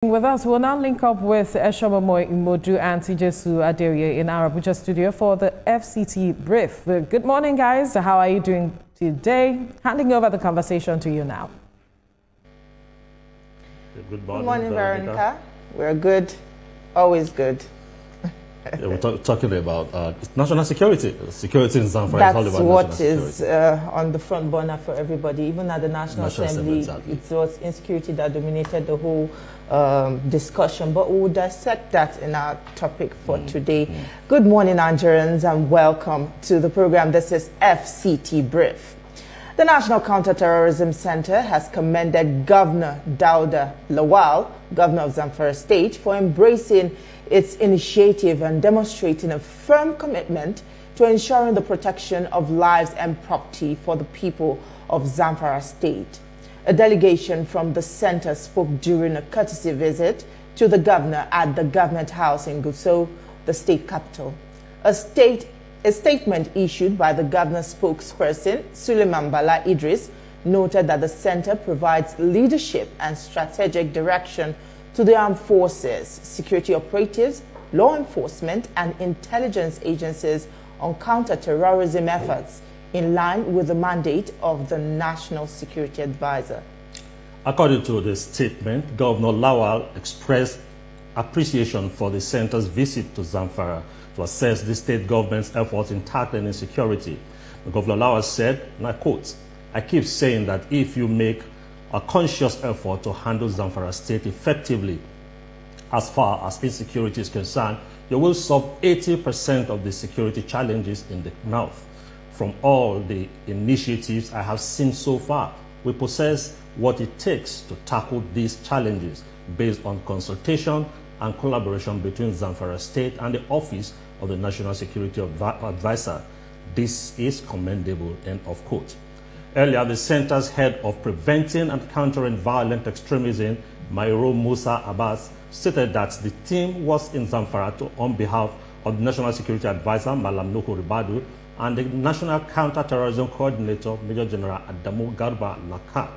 With us, we'll now link up with Eshomomoy Imodu and Tijesu Aderie in our Abuja studio for the FCT brief. Good morning, guys. How are you doing today? Handing over the conversation to you now. Good morning, Veronica. We're good, always good. Yeah, we're talking about national security. Security in Zamfara. That's what is on the front burner for everybody. Even at the National Assembly, exactly. It was insecurity that dominated the whole discussion. But we will dissect that in our topic for today. Good morning, Nigerians, and welcome to the program. This is FCT Brief. The National Counter-Terrorism Center has commended Governor Dauda Lawal, Governor of Zamfara State, for embracing its initiative and demonstrating a firm commitment to ensuring the protection of lives and property for the people of Zamfara State. A delegation from the center spoke during a courtesy visit to the governor at the Government House in Gusau, the state capital. A statement issued by the governor's spokesperson, Sulaiman Bala Idris, noted that the center provides leadership and strategic direction to the armed forces, security operatives, law enforcement, and intelligence agencies on counter-terrorism efforts in line with the mandate of the National Security Advisor. According to the statement, Governor Lawal expressed appreciation for the center's visit to Zamfara to assess the state government's efforts in tackling insecurity. Governor Lawal said, and I quote, "I keep saying that if you make a conscious effort to handle Zamfara State effectively as far as insecurity is concerned, you will solve 80% of the security challenges in the north. From all the initiatives I have seen so far, we possess what it takes to tackle these challenges based on consultation and collaboration between Zamfara State and the Office of the National Security Advisor. This is commendable," end of quote. Earlier, the center's head of preventing and countering violent extremism, Mairo Musa Abbas, stated that the team was in Zamfara on behalf of the National Security Advisor, Mallam and the National Counter-Terrorism Coordinator, Major General Adamu Garba Laka.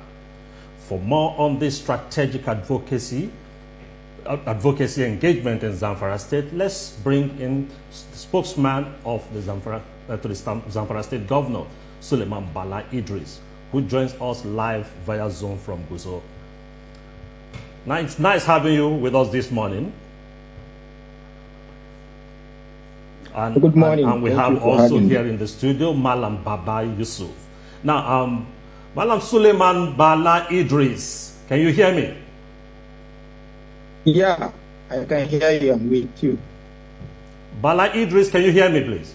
For more on this strategic advocacy engagement in Zamfara State, let's bring in the spokesman of the Zamfara State Governor, Sulaiman Bala Idris, who joins us live via Zoom from Gusau. It's nice having you with us this morning. And, good morning. And we have also here in the studio Mallam Baba Yusuf. Now, Mallam Sulaiman Bala Idris, can you hear me? Yeah, I can hear you. I'm with you. Bala Idris, can you hear me, please?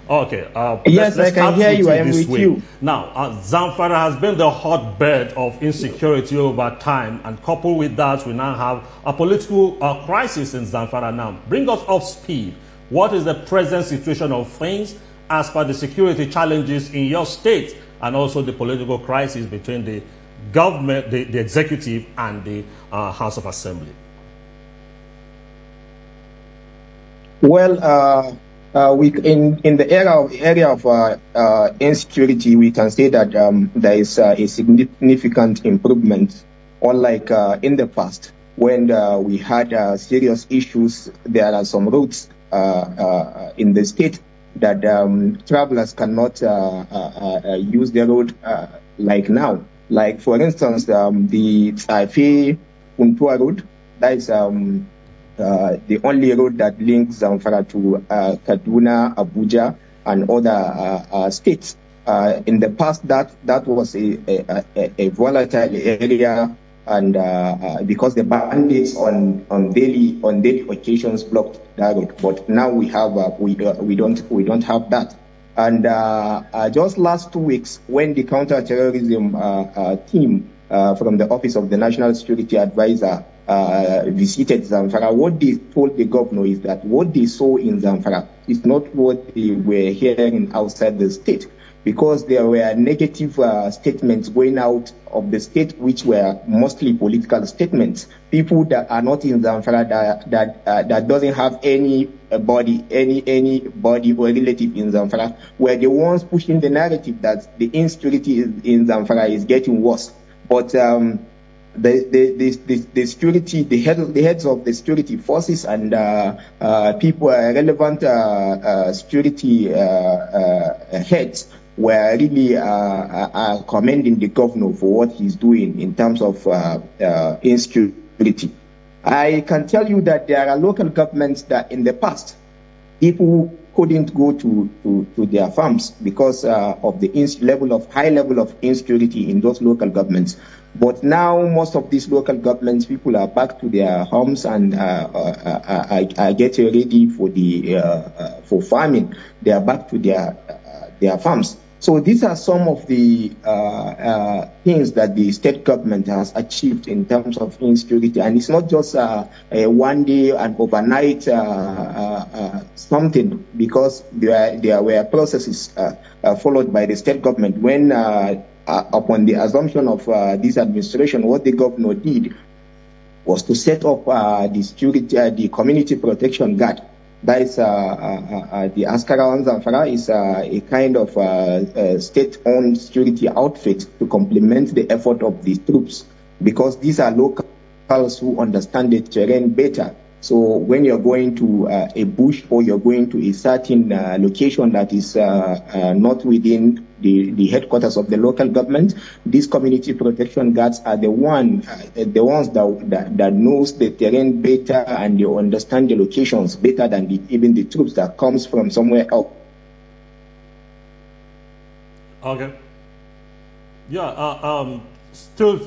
Okay. Yes, I can hear you. I am with you. Now, Zamfara has been the hotbed of insecurity over time, and coupled with that, we now have a political crisis in Zamfara now. Bring us up speed. What is the present situation of things as per the security challenges in your state, and also the political crisis between the government, the executive, and the House of Assembly? Well, in the area of insecurity, we can say that there is a significant improvement. Unlike in the past, when we had serious issues, there are some routes in the state that travelers cannot use the road like now. Like, for instance, the Taife-Puntua road, that is the only road that links Zamfara to Kaduna, Abuja, and other states. In the past, that was a volatile area, and because the bandits on daily occasions blocked that road. But now we have we don't have that. And just last 2 weeks, when the counter-terrorism team from the Office of the National Security Advisor visited Zamfara, what they told the governor is that what they saw in Zamfara is not what they were hearing outside the state, because there were negative statements going out of the state, which were mostly political statements. People that are not in Zamfara, that doesn't have anybody or relative in Zamfara, were the ones pushing the narrative that the insecurity in Zamfara is getting worse. But the security, the heads of the security forces and people, relevant security heads were really commending the governor for what he's doing in terms of insecurity. I can tell you that there are local governments that in the past, people couldn't go to their farms because of the high level of insecurity in those local governments. But now most of these local governments, people are back to their homes and are getting ready for farming. They are back to their farms. So these are some of the things that the state government has achieved in terms of insecurity. And it's not just a one day and overnight something, because there were processes followed by the state government when upon the assumption of this administration, what the governor did was to set up the community protection guard. That is the Askara Zamfara is a kind of state-owned security outfit to complement the effort of the troops, because these are locals who understand the terrain better. So when you're going to a bush or you're going to a certain location that is not within the headquarters of the local government, these community protection guards are the ones that knows the terrain better, and they understand the locations better than even the troops that comes from somewhere else. Okay. Yeah. Still.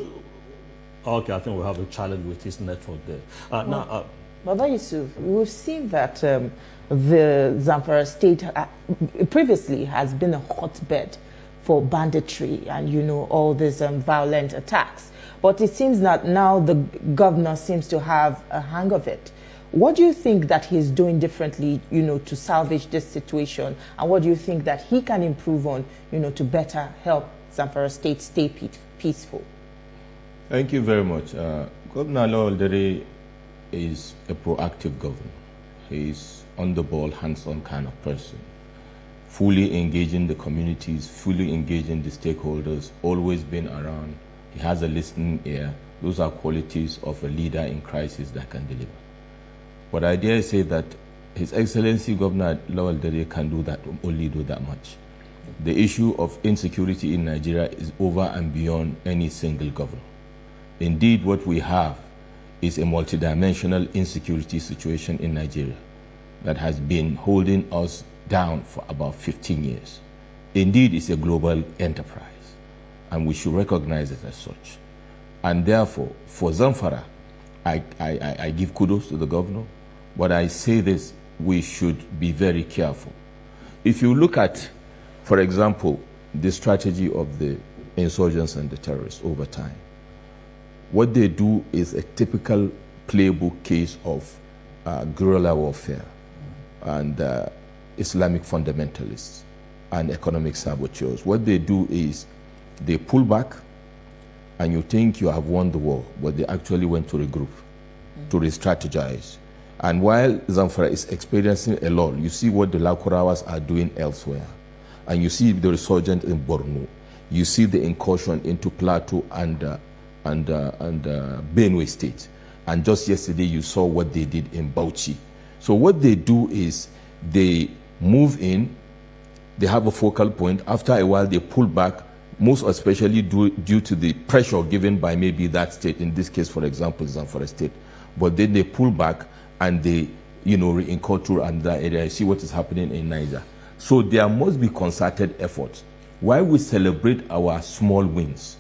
Okay. I think we have a challenge with this network there. Now. Baba Yusuf, we've seen that the Zamfara state previously has been a hotbed for banditry and, you know, all these violent attacks. But it seems that now the governor seems to have a hang of it. What do you think that he's doing differently, you know, to salvage this situation? And what do you think that he can improve on, you know, to better help Zamfara state stay peaceful? Thank you very much. Governor Lawal is a proactive governor. He's on the ball, hands-on kind of person. Fully engaging the communities, fully engaging the stakeholders, always been around. He has a listening ear. Those are qualities of a leader in crisis that can deliver. But I dare say that His Excellency Governor Lawal can do that, only do that much. The issue of insecurity in Nigeria is over and beyond any single governor. Indeed, what we have is a multidimensional insecurity situation in Nigeria that has been holding us down for about 15 years. Indeed, it's a global enterprise, and we should recognize it as such. And therefore, for Zamfara, I give kudos to the governor, but I say this, we should be very careful. If you look at, for example, the strategy of the insurgents and the terrorists over time, what they do is a typical playbook case of guerrilla warfare and Islamic fundamentalists and economic saboteurs. What they do is they pull back and you think you have won the war, but they actually went to regroup, to re-strategize. And while Zamfara is experiencing a lull, you see what the Lakurawas are doing elsewhere. And you see the resurgence in Borno. You see the incursion into Plateau and Benue State. And just yesterday you saw what they did in Bauchi. So what they do is they move in, they have a focal point. After a while they pull back, most especially due to the pressure given by maybe that state, in this case, for example, Zamfara State. But then they pull back and they, you know, re-encounter another area. You see what is happening in Niger. So there must be concerted efforts. While we celebrate our small wins,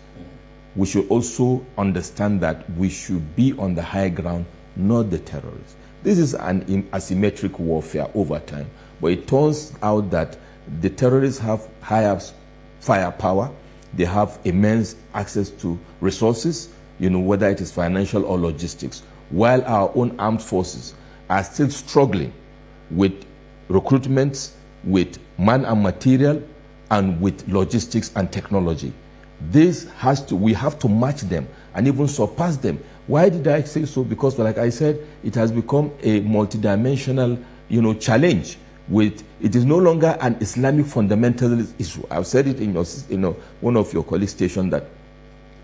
we should also understand that we should be on the high ground, not the terrorists. This is an asymmetric warfare over time, but it turns out that the terrorists have higher firepower, they have immense access to resources, you know, whether it is financial or logistics, while our own armed forces are still struggling with recruitments, with man and material, and with logistics and technology. We have to match them and even surpass them. Why did I say so? Because, like I said, it has become a multidimensional, you know, challenge. It is no longer an Islamic fundamentalist issue. I've said it in one of your colleague stations that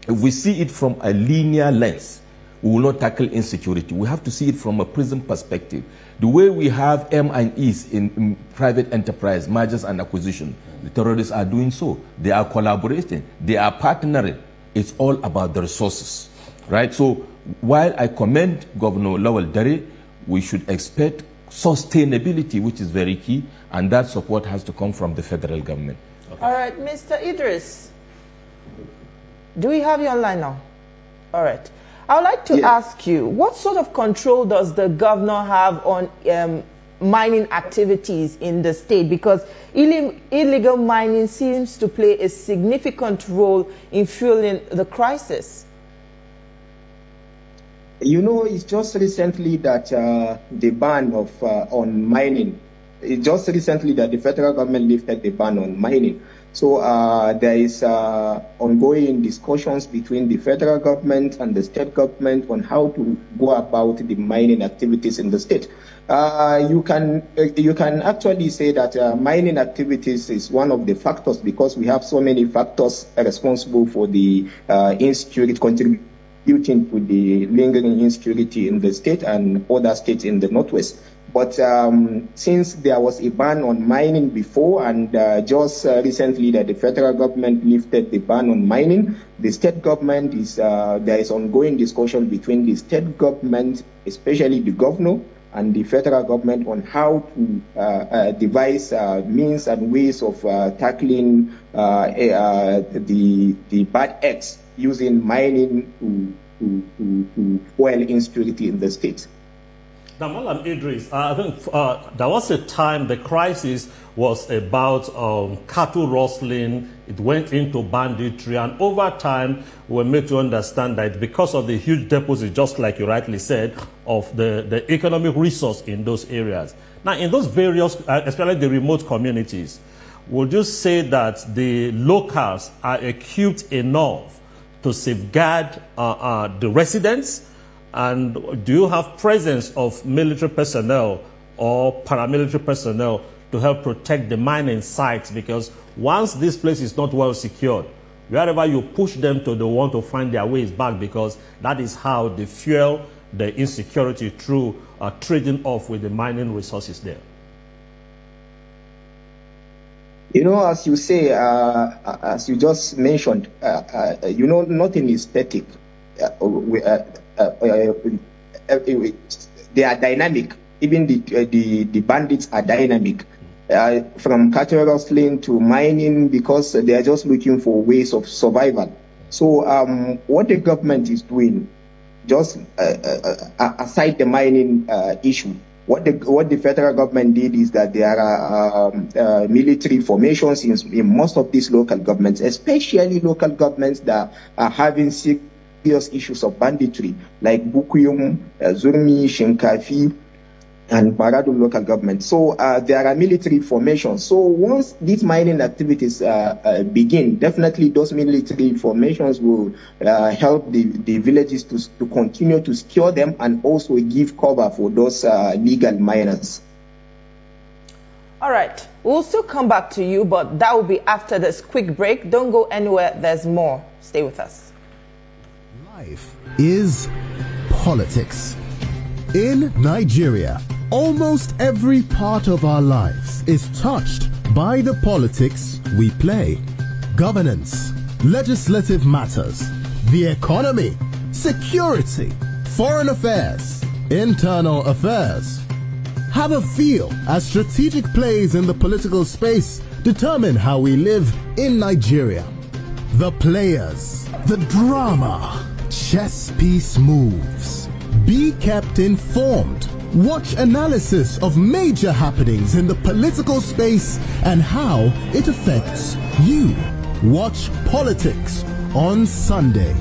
If we see it from a linear lens, we will not tackle insecurity. We have to see it from a prism perspective. The way we have M&Es in private enterprise, mergers and acquisition, the terrorists are doing so. They are collaborating. They are partnering. It's all about the resources, right? So while I commend Governor Lawal Dare, we should expect sustainability, which is very key, and that support has to come from the federal government. Okay. All right, Mr. Idris, do we have you online now? All right. I would like to ask you, what sort of control does the governor have on mining activities in the state? Because illegal mining seems to play a significant role in fueling the crisis. You know, it's just recently that the ban of on mining, it's just recently that the federal government lifted the ban on mining. So there is ongoing discussions between the federal government and the state government on how to go about the mining activities in the state. You can actually say that mining activities is one of the factors, because we have so many factors responsible for the insecurity, contributing to the lingering insecurity in the state and other states in the Northwest. But since there was a ban on mining before, and just recently that the federal government lifted the ban on mining, the state government is, there is ongoing discussion between the state government, especially the governor, and the federal government on how to devise means and ways of tackling the bad acts using mining to fuel insecurity in the state. Now, Mallam Idris, I think there was a time the crisis was about cattle rustling. It went into banditry, and over time we were made to understand that because of the huge deposits, just like you rightly said, of the economic resource in those areas. Now, in those various, especially the remote communities, would you say that the locals are equipped enough to safeguard the residents? And do you have presence of military personnel or paramilitary personnel to help protect the mining sites? Because once this place is not well secured, wherever you push them to, they want to find their ways back, because that is how they fuel the insecurity through trading off with the mining resources there. You know, as you say, as you just mentioned, you know, nothing is static. They are dynamic. Even the bandits are dynamic, from cattle rustling to mining, because they are just looking for ways of survival. So what the government is doing, just aside the mining issue, what the federal government did is that there are military formations in most of these local governments, especially local governments that are having serious issues of banditry, like Bukuyum, Zurmi, Shinkafi, and Baradun local government. So there are military formations. So once these mining activities begin, definitely those military formations will help the villages to continue to secure them and also give cover for those legal miners. All right, we'll still come back to you, but that will be after this quick break. Don't go anywhere, there's more. Stay with us. Life is politics. In Nigeria, almost every part of our lives is touched by the politics we play. Governance, legislative matters, the economy, security, foreign affairs, internal affairs. Have a feel as strategic plays in the political space determine how we live in Nigeria. The players, the drama, chess piece moves. Be kept informed. Watch analysis of major happenings in the political space and how it affects you. Watch Politics on Sunday.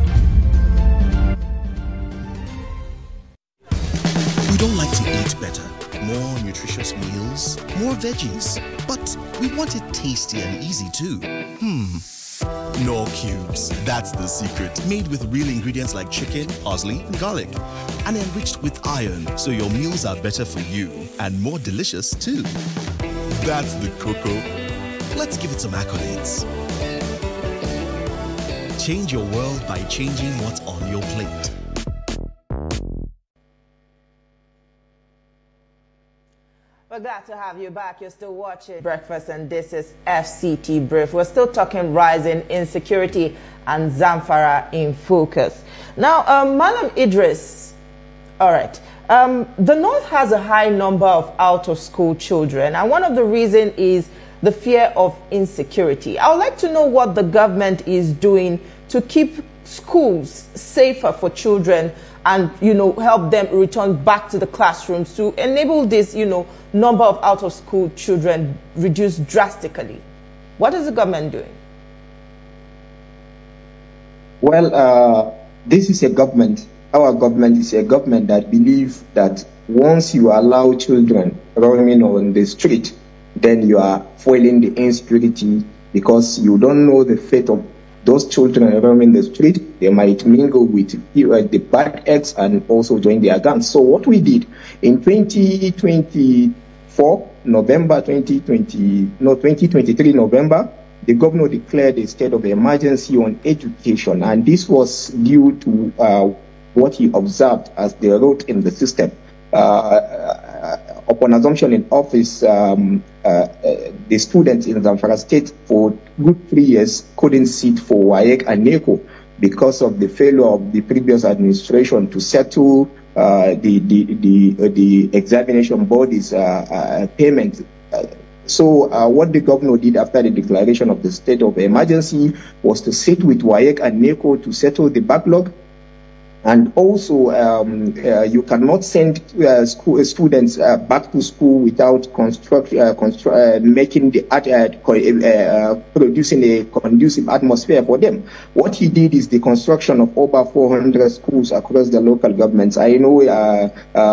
We don't like to eat better. More nutritious meals, more veggies. But we want it tasty and easy too. Knorr Cubes. That's the secret. Made with real ingredients like chicken, parsley, and garlic. And enriched with iron, so your meals are better for you and more delicious too. That's the cocoa. Let's give it some accolades. Change your world by changing what's on your plate. We're glad to have you back. You're still watching Breakfast, and this is FCT Brief. We're still talking rising insecurity and Zamfara in focus. Now, Mallam Idris, all right. The North has a high number of out-of-school children, and one of the reasons is the fear of insecurity. I would like to know what the government is doing to keep schools safer for children and, help them return back to the classrooms to enable this, number of out-of-school children reduce drastically. What is the government doing? Well, this is a government. Our government is a government that believes that once you allow children roaming on the street, then you are foiling the insecurity, because you don't know the fate of those children roaming the street. They might mingle with the bad eggs and also join their gangs. So what we did in 2023 November, the governor declared a state of emergency on education, and this was due to what he observed as the rot in the system. Upon assumption in office, the students in Zamfara State for good 3 years couldn't sit for WAEC and NECO because of the failure of the previous administration to settle the examination body's payment. So what the governor did after the declaration of the state of emergency was to sit with WAEC and NECO to settle the backlog. And also, you cannot send students back to school without producing a conducive atmosphere for them. What he did is the construction of over 400 schools across the local governments. I know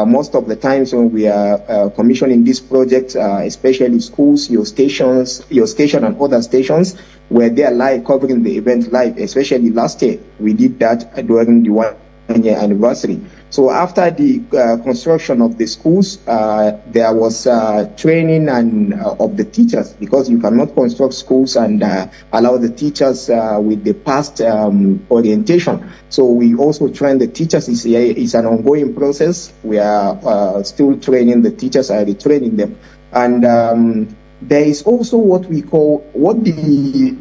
most of the times when we are commissioning this project, especially schools, your station and other stations, were there live, covering the event live. Especially last year, we did that during the 1-year anniversary. So after the construction of the schools, there was training of the teachers, because you cannot construct schools and allow the teachers with the past orientation. So we also train the teachers. It's an ongoing process. We are still training the teachers and retraining them. And there is also what the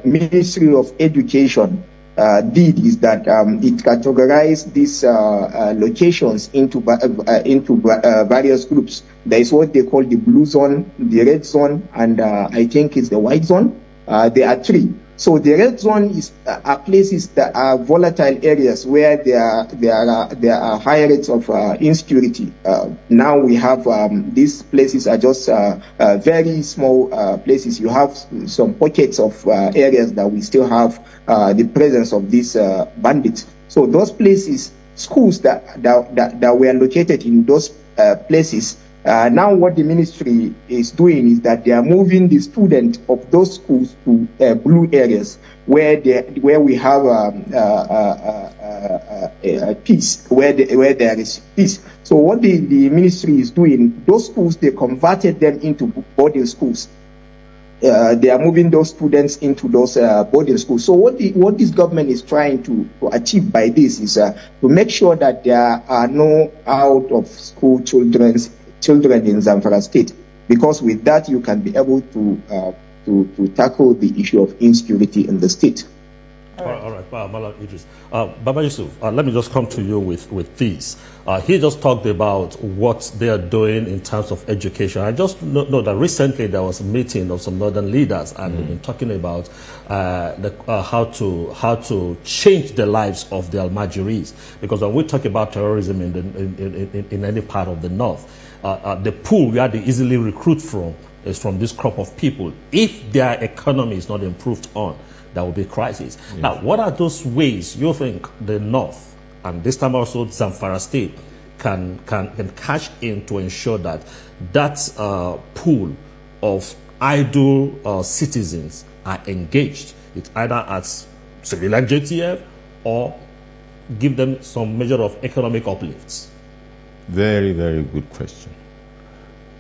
Ministry of Education did is that it categorized these locations into various groups. There is what they call the blue zone, the red zone, and I think it's the white zone. There are three. So the red zone are places that are volatile areas where there are high rates of insecurity. Now we have these places are just very small places. You have some pockets of areas that we still have the presence of these bandits. So those places, schools that were located in those places. Now what the ministry is doing is that they are moving the students of those schools to blue areas where we have peace, where there is peace. So what the ministry is doing, those schools, they converted them into boarding schools. They are moving those students into those boarding schools. So what this government is trying to achieve by this is to make sure that there are no out-of-school children in Zamfara State, because with that you can be able to tackle the issue of insecurity in the state. All right, Mallam Idris. Baba Yusuf, let me just come to you with this. He just talked about what they are doing in terms of education. I just know that recently there was a meeting of some northern leaders, and they've been talking about how to change the lives of the Almajiris. Because when we talk about terrorism in any part of the north, the pool where they easily recruit from is from this crop of people. If their economy is not improved on, there will be crisis. Yes. Now, what are those ways you think the North, and this time also Zamfara State, can cash in to ensure that that pool of idle citizens are engaged? It's either as civilian JTF or give them some measure of economic uplifts. Very, very good question.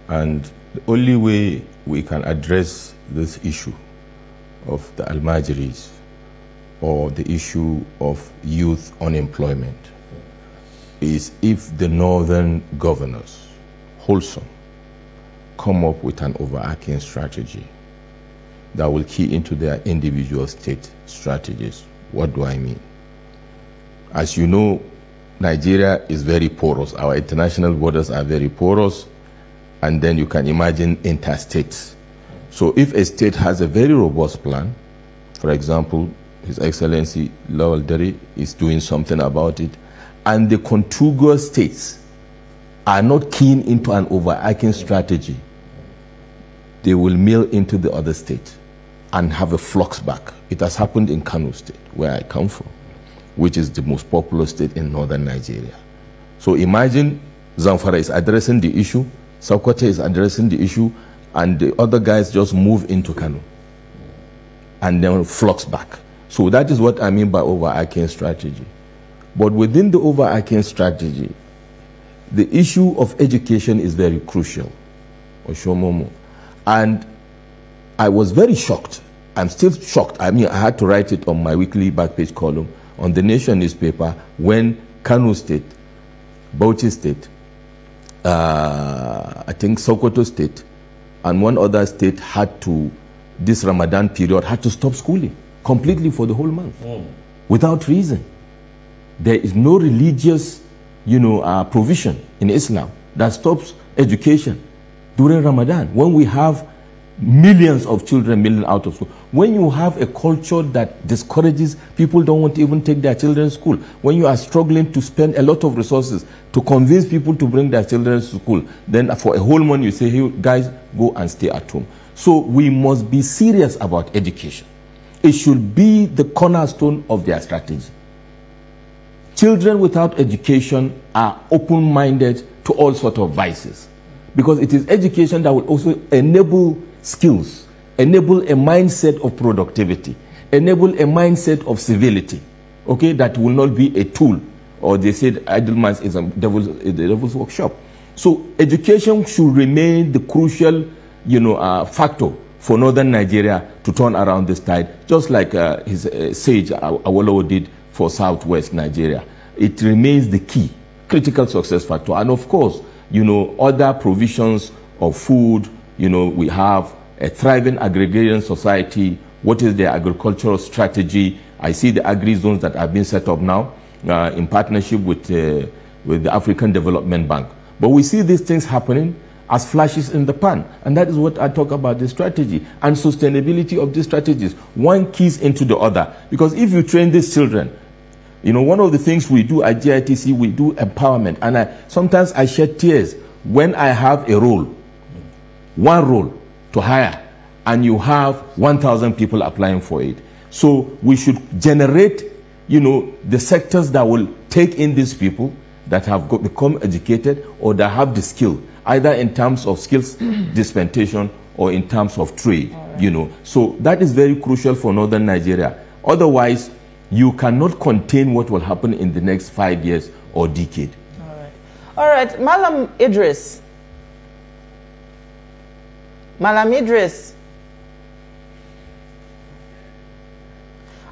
And the only way we can address this issue of the Almajiris or the issue of youth unemployment is if the northern governors, wholesome, come up with an overarching strategy that will key into their individual state strategies. What do I mean? As you know, Nigeria is very porous. Our international borders are very porous, and then you can imagine interstates. So if a state has a very robust plan, for example, His Excellency Lawal Dere is doing something about it, and the contiguous states are not keen into an overarching strategy, they will mill into the other state and have a flux back. It has happened in Kano State, where I come from, which is the most populous state in northern Nigeria. So imagine Zamfara is addressing the issue, Sokoto is addressing the issue, and the other guys just move into Kano and then flux back. So that is what I mean by overarching strategy. But within the overarching strategy, the issue of education is very crucial. Oshomomo. And I was very shocked. I'm still shocked. I mean, I had to write it on my weekly back page column on the Nation newspaper when Kano State, Bauchi State, I think Sokoto State, and one other state had to, this Ramadan period, had to stop schooling completely for the whole month without reason. There is no religious, provision in Islam that stops education during Ramadan when we have millions of children milling out of school. When you have a culture that discourages, people don't want to even take their children to school. When you are struggling to spend a lot of resources to convince people to bring their children to school, then for a whole month you say, hey, guys, go and stay at home. So we must be serious about education. It should be the cornerstone of their strategy. Children without education are open-minded to all sorts of vices, because it is education that will also enable skills, enable a mindset of productivity, enable a mindset of civility, okay, that will not be a tool, or they said idle man is a devil's workshop. So education should remain the crucial, factor for northern Nigeria to turn around this tide, just like his sage Awolowo did for southwest Nigeria. It remains the key, critical success factor. And of course, other provisions of food, we have a thriving agrarian society. What is their agricultural strategy? I see the agri-zones that have been set up now in partnership with the African Development Bank. But we see these things happening as flashes in the pan. And that is what I talk about, the strategy and sustainability of these strategies. One keys into the other. Because if you train these children, one of the things we do at GITC, we do empowerment. And sometimes I shed tears when I have a role, one role to hire, and you have 1,000 people applying for it. So we should generate, the sectors that will take in these people that have become educated or that have the skill, either in terms of skills dispensation or in terms of trade, So that is very crucial for northern Nigeria. Otherwise, you cannot contain what will happen in the next 5 years or decade. All right. Mallam Idris. Mallam Idris.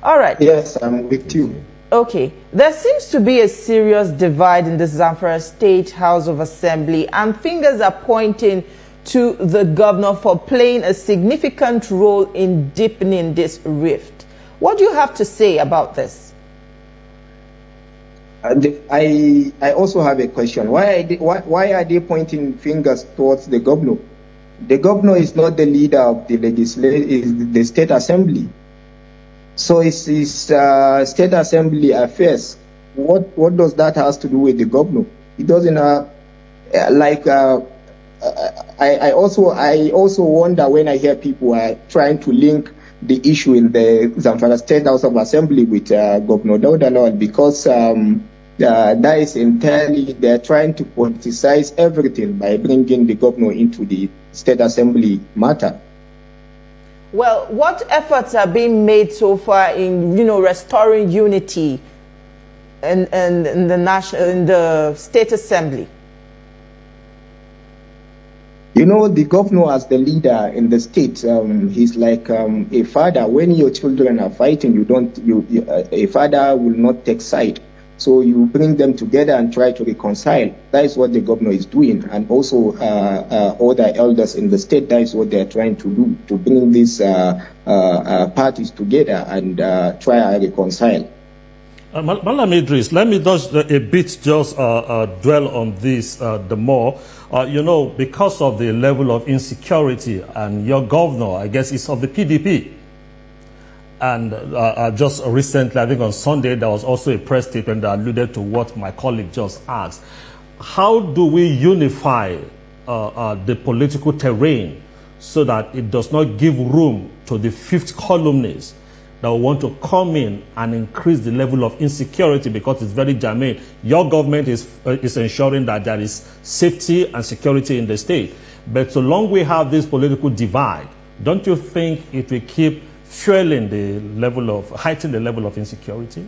All right. Yes, I'm with you. Okay. There seems to be a serious divide in the Zamfara State House of Assembly, and fingers are pointing to the governor for playing a significant role in deepening this rift. What do you have to say about this? I also have a question. Why are they pointing fingers towards the governor? The governor is not the leader of the legislature, is the state assembly. So it's state assembly affairs. What does that has to do with the governor? It doesn't I also wonder when I hear people are trying to link the issue in the Zamfara State House of Assembly with Governor Dauda Lawal, because that is entirely, they're trying to politicize everything by bringing the governor into the State Assembly matter. Well, what efforts are being made so far in, restoring unity in the State Assembly? You know, the governor as the leader in the state, he's like a father. When your children are fighting, a father will not take side. So you bring them together and try to reconcile. That is what the governor is doing. And also other elders in the state, that is what they're trying to do, to bring these parties together and try and reconcile. Mallam Idris, let me just a bit dwell on this the more. You know, because of the level of insecurity, and your governor, I guess, is of the PDP. And just recently, I think on Sunday, there was also a press statement that alluded to what my colleague just asked. How do we unify the political terrain so that it does not give room to the fifth columnists that want to come in and increase the level of insecurity, because it's very germane? Your government is ensuring that there is safety and security in the state. But so long we have this political divide, don't you think it will keep fueling heightening the level of insecurity?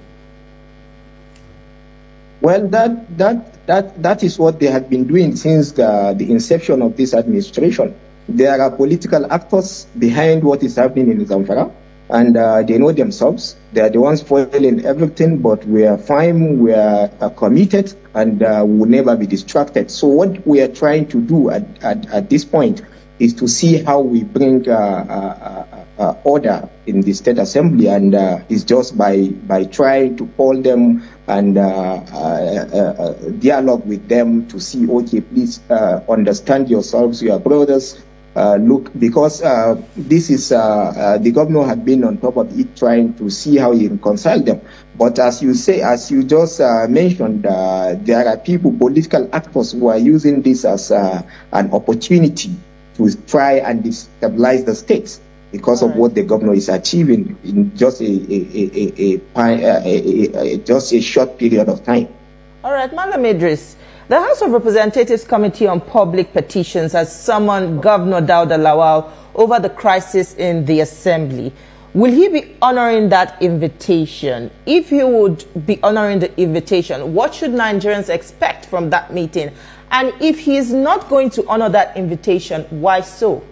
Well, that is what they have been doing since the inception of this administration. There are political actors behind what is happening in Zamfara, and they know themselves. They are the ones foiling everything, but we are fine, we are committed, and we will never be distracted. So what we are trying to do at this point is to see how we bring order in the State Assembly, and it's just by trying to call them and dialogue with them to see, okay, please understand yourselves, your brothers. Look, because this is the governor had been on top of it, trying to see how he reconcile them. But as you just mentioned, there are people, political actors, who are using this as an opportunity to try and destabilize the states because of what the governor is achieving in just a short period of time. All right, Mallam Idris, the House of Representatives Committee on Public Petitions has summoned Governor Dauda Lawal over the crisis in the Assembly. Will he be honoring that invitation? If he would be honoring the invitation, what should Nigerians expect from that meeting? And if he is not going to honor that invitation, why so?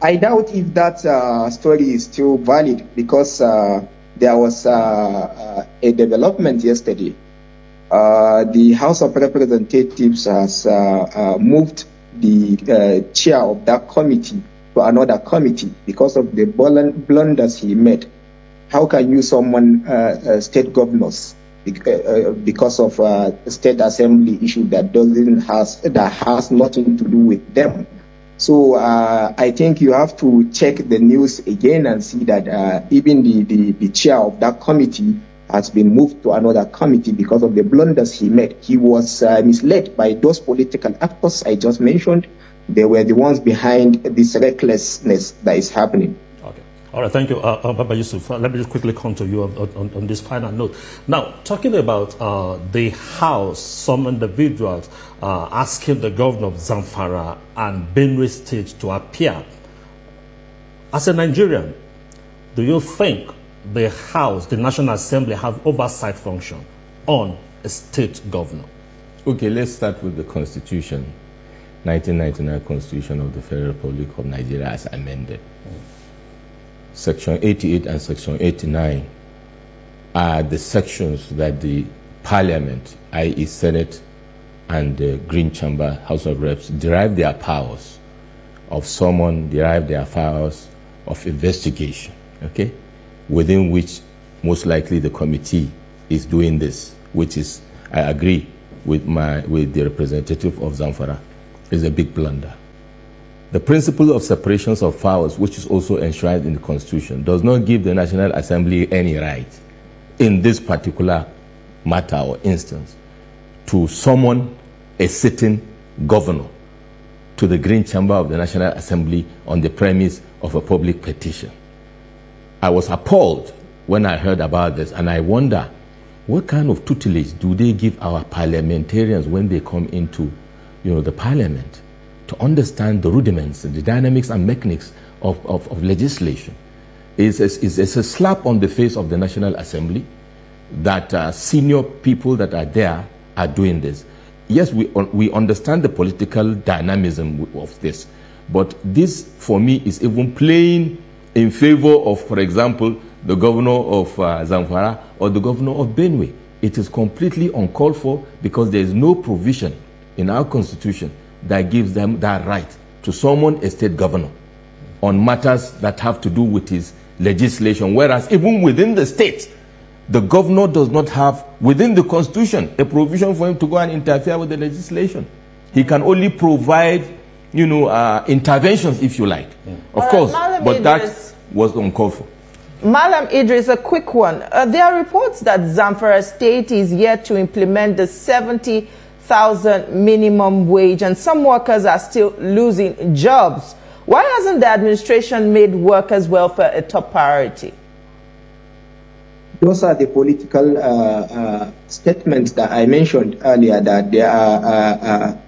I doubt if that story is still valid, because there was a development yesterday. The House of Representatives has moved the chair of that committee to another committee because of the blunders he made. How can you summon state governors because of a State Assembly issue that has nothing to do with them? So I think you have to check the news again and see that even the chair of that committee has been moved to another committee because of the blunders he made. He was misled by those political actors I just mentioned. They were the ones behind this recklessness that is happening. Okay. All right. Thank you, Baba Yusuf. Let me just quickly come to you on this final note. Now, talking about the House, some individuals asking the governor of Zamfara and Benue State to appear. As a Nigerian, do you think the House, the National Assembly, have oversight function on a state governor? Okay, let's start with the Constitution, 1999 Constitution of the Federal Republic of Nigeria as amended. Section 88 and Section 89 are the sections that the Parliament, i.e. Senate and the Green Chamber, House of Reps, derive their powers of summon, derive their powers of investigation, okay? Within which most likely the committee is doing this, which is, I agree with the representative of Zamfara, is a big blunder. The principle of separations of powers, which is also enshrined in the Constitution, does not give the National Assembly any right in this particular matter or instance to summon a sitting governor to the Green Chamber of the National Assembly on the premise of a public petition. I was appalled when I heard about this, and I wonder, what kind of tutelage do they give our parliamentarians when they come into, the parliament, to understand the rudiments and the dynamics and mechanics of legislation? It's a slap on the face of the National Assembly that senior people that are there are doing this. yes, we understand the political dynamism of this, but this, for me, is even playing in favor of, for example, the governor of Zamfara or the governor of Benue. It is completely uncalled for because there is no provision in our constitution that gives them that right to summon a state governor on matters that have to do with his legislation, whereas even within the state, the governor does not have, within the constitution, a provision for him to go and interfere with the legislation. He can only provide, you know, interventions, if you like. Of course, but that was uncalled for. Mallam Idris, a quick one. There are reports that Zamfara State is yet to implement the 70,000 minimum wage, and some workers are still losing jobs. Why hasn't the administration made workers' welfare a top priority? Those are the political statements that I mentioned earlier, that they are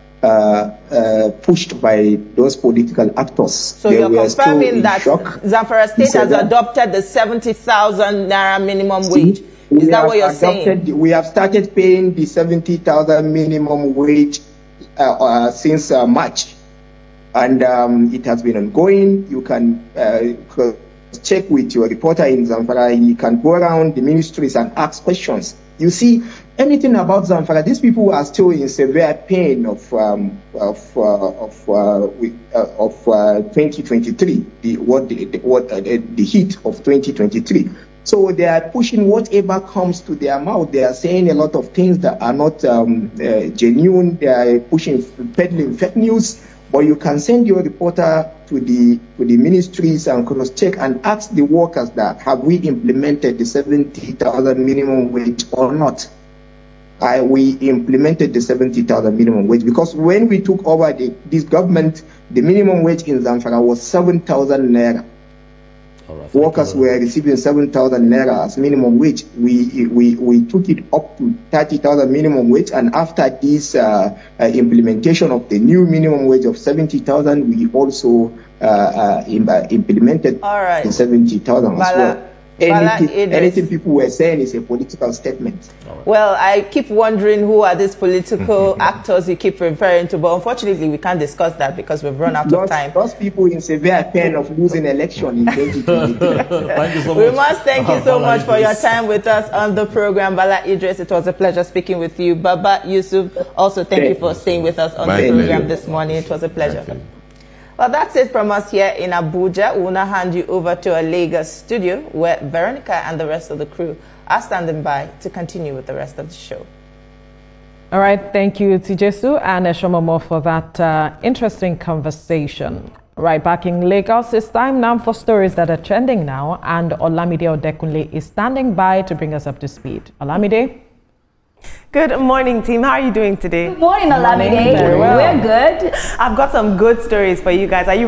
pushed by those political actors. So you're confirming that Zamfara State has adopted the 70,000 naira minimum wage? Is that what you're saying? We have started paying the 70,000 minimum wage since March. And it has been ongoing. You can check with your reporter in Zamfara. You can go around the ministries and ask questions. You see, anything about Zamfara, these people are still in severe pain of 2023, the heat of 2023. So they are pushing whatever comes to their mouth. They are saying a lot of things that are not genuine. They are pushing, peddling fake news. But you can send your reporter to the ministries and cross-check and ask the workers that have we implemented the 70,000 minimum wage or not. We implemented the 70,000 minimum wage because when we took over this government, the minimum wage in Zamfara was 7,000 naira. Right, workers were receiving 7,000 naira as minimum wage. We took it up to 30,000 minimum wage, and after this implementation of the new minimum wage of 70,000, we also implemented the 70,000 as well. Anything people were saying is a political statement. Right. Well, I keep wondering who are these political actors you keep referring to, but unfortunately we can't discuss that because we've run out of time. Those people in severe pain of losing election in 2023. Thank you so much. We must thank you so much for your time with us on the program. Bala Idris, it was a pleasure speaking with you. Baba Yusuf, also thank you for staying with us on the program this morning. It was a pleasure. Well, that's it from us here in Abuja. We'll now hand you over to a Lagos studio where Veronica and the rest of the crew are standing by to continue with the rest of the show. All right, thank you, Tijesu and Eshomomo, for that interesting conversation. Right back in Lagos, it's time now for stories that are trending now, and Olamide Odekunle is standing by to bring us up to speed. Olamide? Good morning, team. How are you doing today? Good morning, Olamide. Very well. We're good. I've got some good stories for you guys. Are you